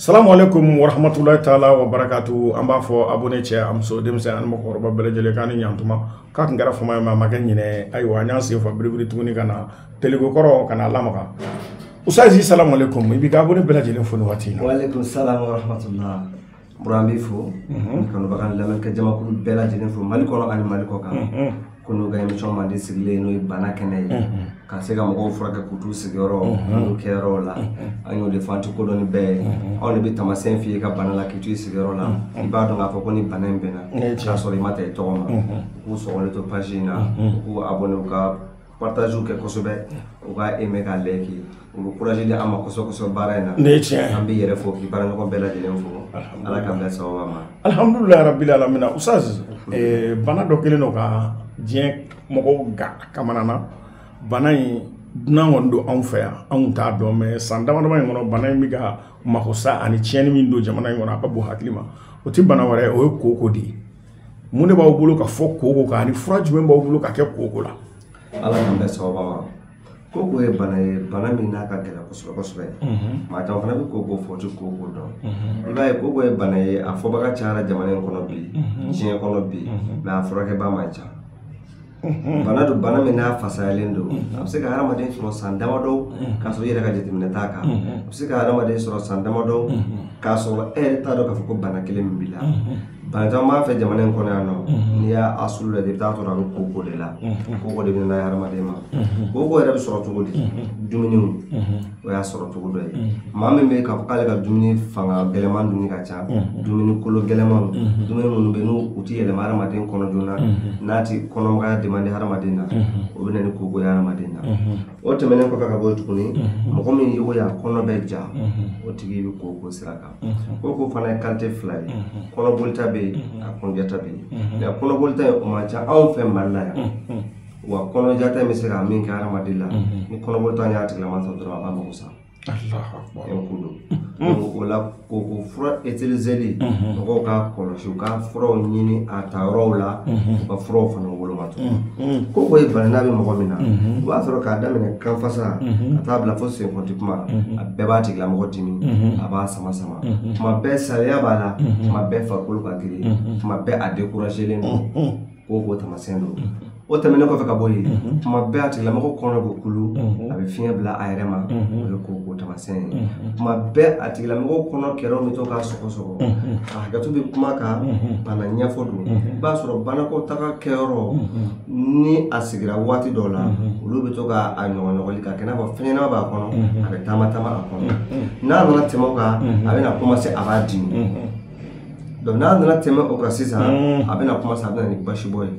Salamu alaikum warahmatullahi ta'ala wa barakatuh. An b'a fɔ abonné cɛ a muso denmisɛn ani mɔgɔkɔrɔba bɛɛ lajɛlen k'a ni ɲantuma k'a tun kɛra fama ye ma kɛ ɲinɛ ayiwa an y'an sen fa biribiri tuguni ka na teliko kɔrɔ ka na lamaga Usazi salamu alaikum i b'i ka abonné bɛɛ lajɛlen fo nin waati in na. Wa alaikum salam wa rahmatullah. Buran b'i fo kanubaga lamɛnnikɛ jamakulu bɛɛ lajɛlen fo Mali kɔnɔ ani Mali kɔ kan ko n'u ka émission mandi sigilen n'o ye bana kɛnɛ ye ka se ka mɔgɔw furakɛ k'u t'u sigiyɔrɔ n'u kɛyɔrɔw la an y'o de fɔ an tɛ ko dɔn ni bɛɛ ye anw de bɛ taamasiyɛn f'i ye ka bana la k'i to i sigiyɔrɔ la i b'a dɔn k'a fɔ ko ni bana in bɛnna k'a sɔrɔ i ma ta i tɔgɔ ma k'u sɔgɔlen to page in na k'u abonné u ka partage kɛ kosɛbɛ u ka aimé k'a like u bɛ courage di an ma kosɛbɛ baara in na an bɛ yɛrɛ fo k'i baara ɲɔgɔn bɛɛ lajɛlen fo ala k'an bɛn sababa ma alhamdulilahi rabbil alamin Usazi bana dɔ kelen don ka diɲɛ mɔgɔw ga kamana na bana in dunan kɔni don anw fɛ yan anw t'a dɔn mais san damadama in kɔnɔ bana in bɛ ka makosa ani tiɲɛni min don jamana in kɔnɔ a ka bon hakili ma o tɛ bana wɛrɛ o ye kooko de ye mun de b'aw bolo ka fɔ kooko kan ani fura jumɛn b'aw bolo ka kɛ kooko la ala k'an bɛn sababa ma kooko ye bana min n'a ka gɛlɛn kosɛbɛ maa caman fana bɛ kooko fɔ tɛ kooko dɔn i b'a ye kooko ye bana ye a fɔbaga cayara jamana in kɔnɔ bi diɲɛ kɔnɔ bi mais a furakɛba man ca bana don bana min n'a fasayalen don a bɛ se ka hadamaden sɔrɔ san damadɔ k'a sɔrɔ i yɛrɛ ka jateminɛ t'a kan a bɛ se ka hadamaden sɔrɔ san damadɔ k'a sɔrɔ e yɛrɛ t'a dɔn k'a fɔ ko bana kelen min b'i la bana caman b'a fɛ jamana in kɔnɔ yan nɔ n'i y'a sulu lajɛ i bɛ taa sɔrɔ a bɛ kooko de la kooko de bɛ n'a ye hadamaden ma kooko yɛrɛ bɛ sɔrɔ cogo di dumuniw o y'a sɔrɔ cogo dɔ ye maa min bɛ k'a fɔ k'ale ka dumuni fanga gɛlɛman dumuni ka ca dumuni kolo gɛlɛmanw dumuni minnu bɛ n'u u tɛ yɛlɛma hadamaden kɔnɔ joona n'a tɛ kɔnɔmagaya demande hadamaden na o bɛ na ni kooko ye hadamaden na o tɛmɛnen kɔfɛ ka bɔ yen tuguni mɔgɔ min y'o ye a kɔnɔ bɛ ja o tigi bɛ kooko sira kan kooko fana ye qualité fila ye kɔnɔbolita bɛ yen a kɔnɔjata bɛ yen nka kɔnɔbolita ye o man ca anw fɛ Mali la yan wa kɔnɔjata in bɛ se ka min kɛ hadamaden la ni kɔnɔbolita y'a tigilama sɔrɔ dɔrɔn a b'a mago sa o la kooko fura utiliseli mɔgɔw ka kɔlɔsi u ka furaw ɲini a ta yɔrɔw la u ka furaw fana woloma tuguni kooko ye bana n'a bɛ mɔgɔ min na o b'a sɔrɔ k'a daminɛ kanfasa ka taa bila fo senkɔnti kuma a bɛɛ b'a tigilamɔgɔ dimi a b'a sama tuma bɛɛ sariya b'a la tuma bɛɛ farikolo ka girin tuma bɛɛ a découragélen don kooko taamasiyɛn don o tɛmɛnen kɔfɛ ka bɔ yen tuma bɛɛ a tigilamɔgɔ kɔnɔ bɛ kulu a bɛ fiɲɛ bila a yɛrɛ ma o ye kooko taamasiyɛn ye tuma bɛɛ a tigilamɔgɔ kɔnɔ kɛrɛw bɛ to k'a sɔgɔsɔgɔ a hakɛto bɛ kuma kan bana ɲɛfɔ don i b'a sɔrɔ banakɔtaga kɛyɔrɔ ni a sigira waati dɔw la olu bɛ to k'a ɲɔgɔnɲɔgɔli ka kɛ i n'a fɔ fɛn ɲɛnama b'a kɔnɔ a bɛ taama a kɔnɔ n'a nana tɛmɛ o kan a bɛna commencer a b'a dimi donc n'a nana tɛmɛ o kan sisan a bɛna commencer a bɛna ni basibɔ ye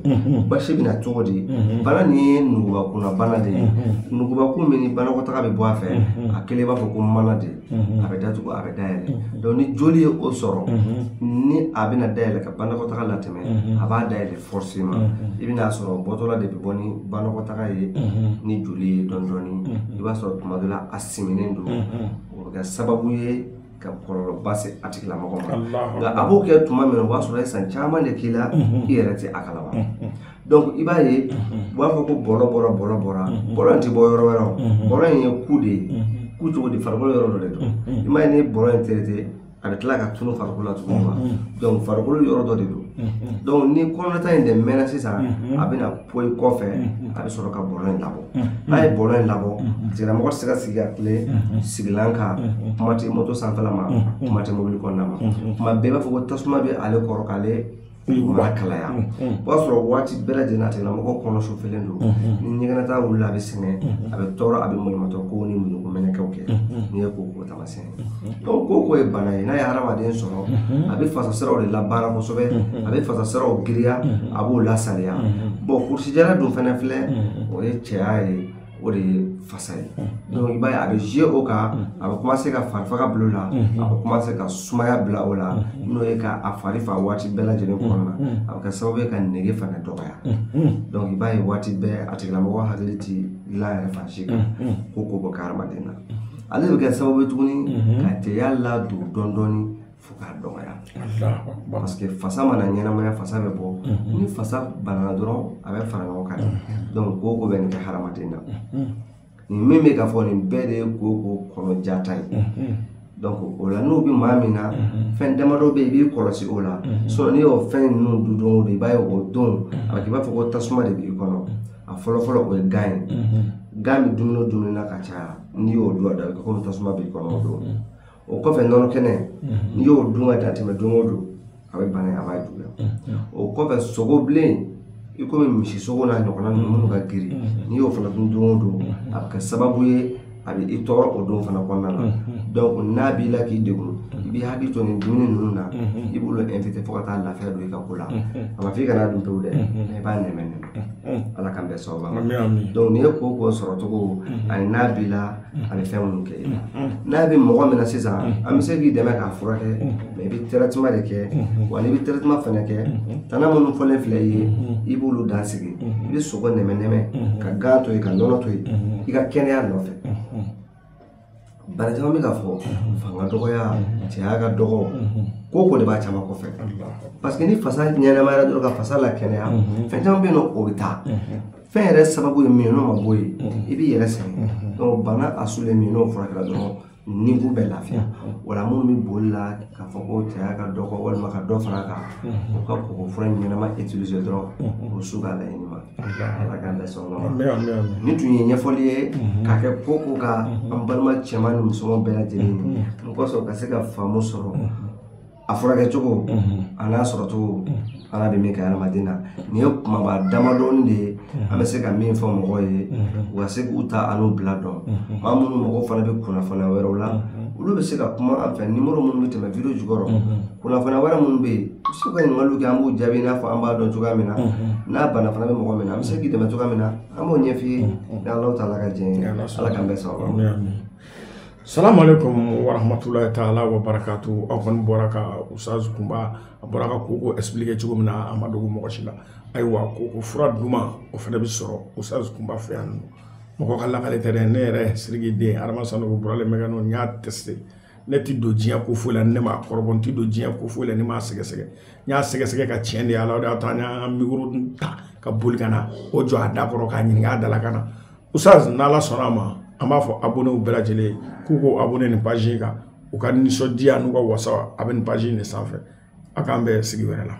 basi bɛna cogo di bana nin ye nugubakuna bana de ye nugubakun min ni banakɔtaga bɛ bɔ a fɛ a kelen b'a fɔ ko mana de a bɛ datugu a bɛ dayɛlɛ donc ni joli ye o sɔrɔ ni a bɛna dayɛlɛ ka banakɔtaga latɛmɛ a b'a dayɛlɛ forcément i bɛna sɔrɔ bɔtɔla de bɛ bɔ ni banakɔtaga ye ni joli ye dɔɔni i b'a sɔrɔ tuma dɔ la a siminen don o bɛ kɛ sababu ye ka kɔlɔlɔba se a tigilamɔgɔ ma nka a b'o kɛ tuma min na o b'a sɔrɔ a ye san caman de k'i la i yɛrɛ tɛ a kalama donc i b'a ye u b'a fɔ ko bɔlɔ in tɛ bɔ yɔrɔ wɛrɛ o bɔlɔ in ye ku de ye ku cogo di farikolo yɔrɔ dɔ de don i m'a ye ni bɔlɔ in terete a bɛ tila ka tunu farikolo la tuguni ma donc farikolo yɔrɔ dɔ de don donc ni kɔnɔnata in de mɛnna sisan a bɛna poyi kɔfɛ a bɛ sɔrɔ ka bɔlɔ in labɔ n'a ye bɔlɔ in labɔ tigilamɔgɔ tɛ se ka sigi a tile sigilan kan kuma tɛ moto sanfɛla ma kuma tɛ mobili kɔnɔna ma tuma bɛɛ i b'a fɔ ko tasuma bɛ ale kɔrɔ k'ale mara kalaya o b'a sɔrɔ waati bɛɛ lajɛlen a tigilamɔgɔ kɔnɔ sufɛlen don ni ɲɛgɛnata wulila a bɛ sɛgɛn a bɛ tɔɔrɔ a bɛ maɲumatɔ ko ni mɛnɛkɛw kɛ n'i ye kooko taamasiyɛn ye donc kooko ye bana ye n'a ye hadamaden sɔrɔ a bɛ fasasiraw de labaara kosɛbɛ a bɛ fasasiraw giriya a b'o lasaliya bon kurusidala dun fana filɛ o ye cɛya ye o de ye fasa ye donc i b'a ye a bɛ jouer o kan a bɛ commencer ka farifaga bila o la a bɛ commencer ka sumaya bila o la n'o ye ka a fari fa waati bɛɛ lajɛlen kɔnɔna a bɛ kɛ sababu ye ka nege fana dɔgɔya donc i b'a ye waati bɛɛ a tigilamɔgɔ hakili tɛ dilan yɛrɛ fan si kan kooko bɛ kɛ hadamaden na ale bɛ kɛ sababu ye tuguni ka cɛya ladon dɔɔni fo k'a dɔgɔya parce que fasa mana ɲɛnamaya fasa bɛ bɔ ni fasa banana dɔrɔn a bɛ fara ɲɔgɔn kan donc kooko bɛ nin kɛ hadamaden na nin min bɛ ka fɔ nin bɛɛ de ye kooko kɔnɔjata ye donc o la n'o bi maa min na fɛn damadɔ bɛ yen i b'i kɔlɔsi o la sinon n'i y'o fɛn ninnu dun don o don i b'a ye o don a bɛ k'i b'a fɔ ko tasuma de b'i kɔnɔ a fɔlɔ-fɔlɔ o ye gan ye gan bɛ dumuni o dumuni na ka caya n'i y'o dun a da bɛ kɛ komi tasuma b'i kɔnɔ o don o kɔfɛ nɔnɔ kɛnɛ n'i y'o dun ka dantɛmɛ don o don a bɛ bana ye a b'a juguya o kɔfɛ sogo bilen i komi misi sogo n'a ɲɔgɔnna ninnu minnu ka girin n'i y'o fana dun don o don a bɛ kɛ sababu ye a bɛ i tɔɔrɔ o don fana kɔnɔna na donc n'a b'i la k'i degun i b'i hakili to nin dumuni ninnu na i b'olu invité fo ka taa lafiya don i ka ko la a ma f'i kana dun pewu dɛ mais i b'a nɛmɛ ala k'an bɛɛ sababu ma donc nin ye ko sɔrɔ cogo ani n'a b'i la a bɛ fɛn minnu kɛ i la n'a bɛ mɔgɔ min na sisan an bɛ se k'i dɛmɛ k'a furakɛ mais i bɛ traitement de kɛ wa n'i bɛ traitement fana kɛ tana minnu fɔlen filɛ i ye i b'olu dan sigi i bɛ sogo nɛmɛ ka gan to yen ka nɔnɔ to yen i ka kɛnɛya nɔfɛ bana caman bɛ ka fɔ fanga dɔgɔya cɛya ka dɔgɔ ko de b'a caman kɔfɛ parce que ni fasa ɲɛnɛmayara dɔrɔn ka fasa la kɛnɛya fɛn caman bɛ yen nɔ o bɛ taa fɛn yɛrɛ sababu ye min ye n'o ma bɔ yen i b'i yɛrɛ sɛgɛn donc bana a sulen min n'o furakɛla dɔrɔn niveau bɛ lafiya wala minnu bɛ boli la k'a fɔ ko cɛya ka dɔgɔ walima ka dɔ fara a kan u ka kɔgɔ fura ɲɛnama utiliser dɔrɔn o su ka laɲini ma ala k'an bɛɛ sɔn ma ni tun ye ɲɛfɔli ye k'a kɛ ko ka an balima cɛman ni musoman bɛɛ lajɛlen ye o kosɔn ka se ka faamu sɔrɔ a furakɛ cogo a n'a sɔrɔ cogo ala bɛ min kɛ adamaden na nin ye kumaba damadɔni de ye an bɛ se ka min fɔ mɔgɔw ye u ka se k'u ta an'u bila dɔn maa minnu mɔgɔw fana bɛ kunnafoniya wɛrɛw la olu bɛ se ka kuma an fɛ numéro minnu bɛ tɛmɛ video jukɔrɔ kunnafoniya wɛrɛ minnu bɛ yen u bɛ se ka ɲininkaliw kɛ an b'u jaabi i n'a fɔ an b'a dɔn cogoya min na n'a bana fana bɛ mɔgɔ min na an bɛ se k'i dɛmɛ cogoya min na an b'o ɲɛf'i ye ni Alahu taala ka jɛn ye ala k'an bɛɛ sababu Salamu alaikum wa rahmatullahi ta'ala wa barakatuh. Aw kɔni bɔra ka Ustaz Kunba a bɔra ka koko expliquer cogo min na a ma dogo mɔgɔ si la ayiwa koko fura duman o fana bɛ sɔrɔ Ustaz Kunba fɛ yan mɔgɔ ka lakale tɛ dɛ ne yɛrɛ Sidiki den Adama Sanogo Burale Mɛgano n y'a testé ne ti don diɲɛ ko foyi la ne m'a kɔrɔbɔ n ti don diɲɛ ko foyi la ne m'a sɛgɛsɛgɛ n y'a sɛgɛsɛgɛ ka tiɲɛ de y'a la o de y'a to an y'an micro ta ka boli ka na o jɔ a da kɔrɔ k'a ɲininka a dala ka na Ustaz n'Ala sɔnna a ma an b'a fɔ abonnéw bɛɛ lajɛlen k'u ko abonné nin page kan u ka nisɔndiya n'u ka wasa a bɛ nin page in de sanfɛ a k'an bɛɛ sigi wɛrɛ la